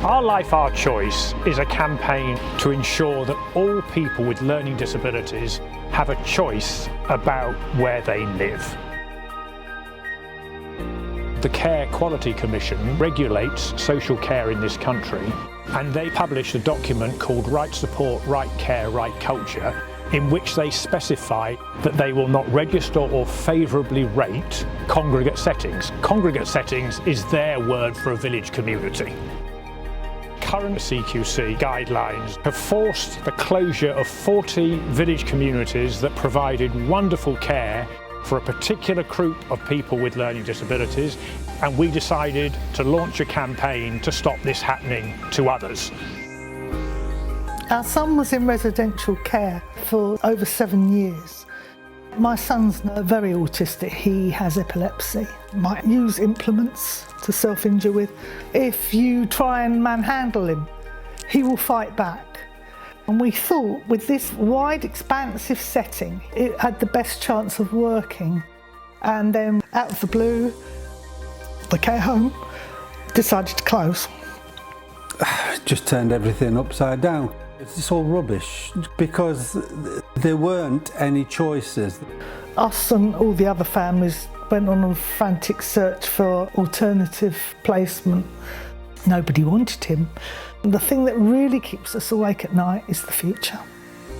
Our Life, Our Choice is a campaign to ensure that all people with learning disabilities have a choice about where they live. The Care Quality Commission regulates social care in this country, and they published a document called Right Support, Right Care, Right Culture, in which they specify that they will not register or favourably rate congregate settings. Congregate settings is their word for a village community. Current CQC guidelines have forced the closure of 40 village communities that provided wonderful care for a particular group of people with learning disabilities, and we decided to launch a campaign to stop this happening to others. Our son was in residential care for over 7 years. My son's very autistic. He has epilepsy, might use implements to self-injure with. If you try and manhandle him, he will fight back. And we thought with this wide, expansive setting, it had the best chance of working. And then out of the blue, the care home decided to close. Just turned everything upside down. It's all rubbish because there weren't any choices. Us and all the other families went on a frantic search for alternative placement. Nobody wanted him. The thing that really keeps us awake at night is the future.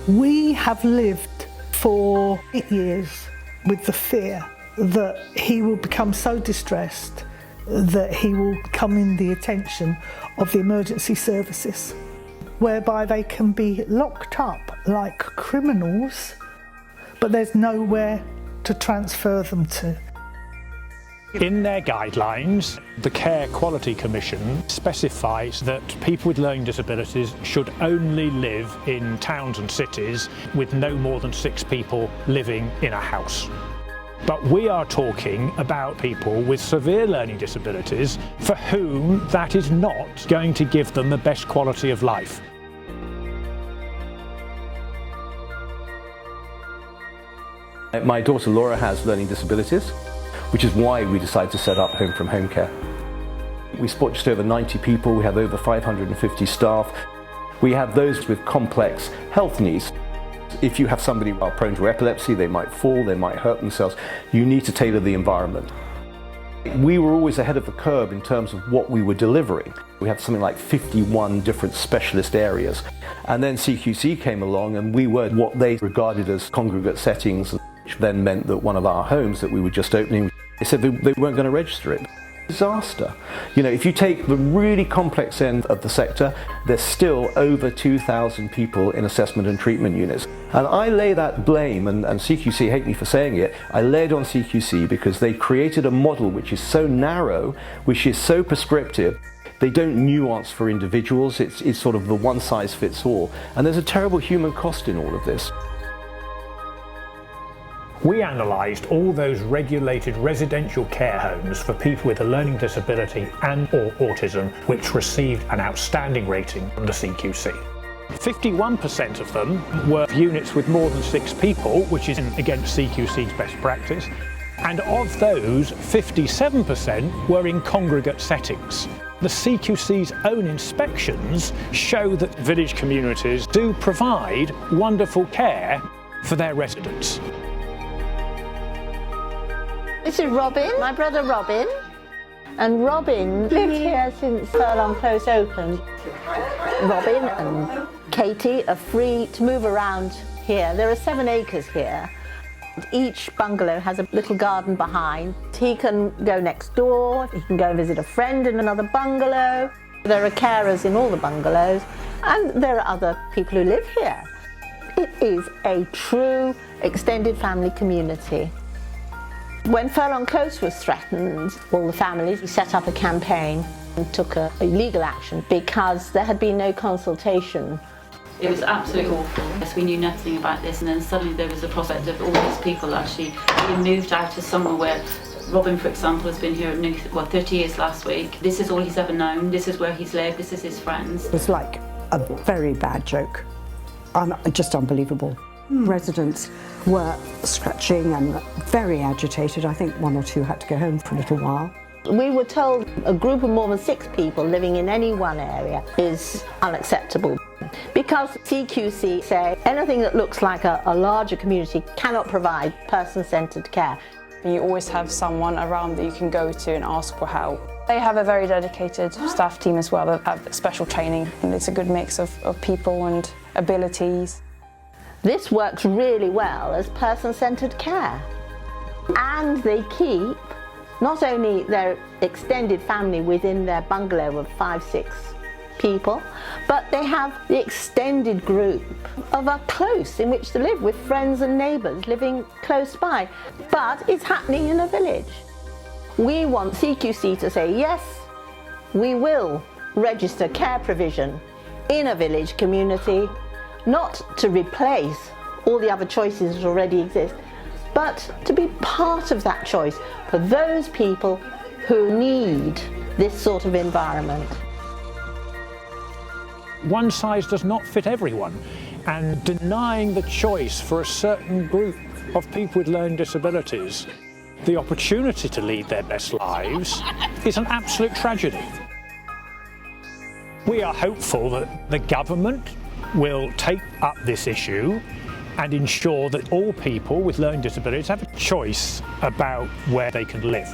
We have lived for 8 years with the fear that he will become so distressed that he will come in the attention of the emergency services, whereby they can be locked up like criminals, but there's nowhere to transfer them to. In their guidelines, the Care Quality Commission specifies that people with learning disabilities should only live in towns and cities with no more than 6 people living in a house. But we are talking about people with severe learning disabilities for whom that is not going to give them the best quality of life. My daughter Laura has learning disabilities, which is why we decided to set up Home from Home Care. We support just over 90 people, we have over 550 staff. We have those with complex health needs. If you have somebody who are prone to epilepsy, they might fall, they might hurt themselves, you need to tailor the environment. We were always ahead of the curve in terms of what we were delivering. We had something like 51 different specialist areas. And then CQC came along and we were what they regarded as congregate settings, which then meant that one of our homes that we were just opening, they said they weren't going to register it. Disaster. You know, if you take the really complex end of the sector, there's still over 2,000 people in assessment and treatment units. And I lay that blame, and CQC hate me for saying it, I lay it on CQC because they created a model which is so narrow, which is so prescriptive. They don't nuance for individuals, it's sort of the one size fits all. And there's a terrible human cost in all of this. We analysed all those regulated residential care homes for people with a learning disability and or autism which received an outstanding rating from the CQC. 51% of them were units with more than 6 people, which is against CQC's best practice, and of those, 57% were in congregate settings. The CQC's own inspections show that village communities do provide wonderful care for their residents. This is Robin, my brother Robin, and Robin lived here since Furlong Close opened. Robin and Katie are free to move around here. There are 7 acres here. Each bungalow has a little garden behind. He can go next door, he can go and visit a friend in another bungalow. There are carers in all the bungalows, and there are other people who live here. It is a true extended family community. When Furlong Close was threatened, all the families set up a campaign and took a legal action because there had been no consultation. It was absolutely awful. Yes, we knew nothing about this, and then suddenly there was the prospect of all these people actually being moved out to somewhere where Robin, for example, has been here 30 years last week. This is all he's ever known, this is where he's lived, this is his friends. It was like a very bad joke, just unbelievable. Residents were scratching and very agitated. I think 1 or 2 had to go home for a little while. We were told a group of more than 6 people living in any one area is unacceptable because CQC say anything that looks like a larger community cannot provide person-centred care. You always have someone around that you can go to and ask for help. They have a very dedicated staff team as well that have special training, and it's a good mix of people and abilities. This works really well as person-centred care, and they keep not only their extended family within their bungalow of 5-6 people, but they have the extended group of a close in which to live with friends and neighbours living close by. But it's happening in a village. We want CQC to say, yes, we will register care provision in a village community, not to replace all the other choices that already exist, but to be part of that choice for those people who need this sort of environment. One size does not fit everyone, and denying the choice for a certain group of people with learning disabilities the opportunity to lead their best lives is an absolute tragedy. We are hopeful that the government will take up this issue and ensure that all people with learning disabilities have a choice about where they can live.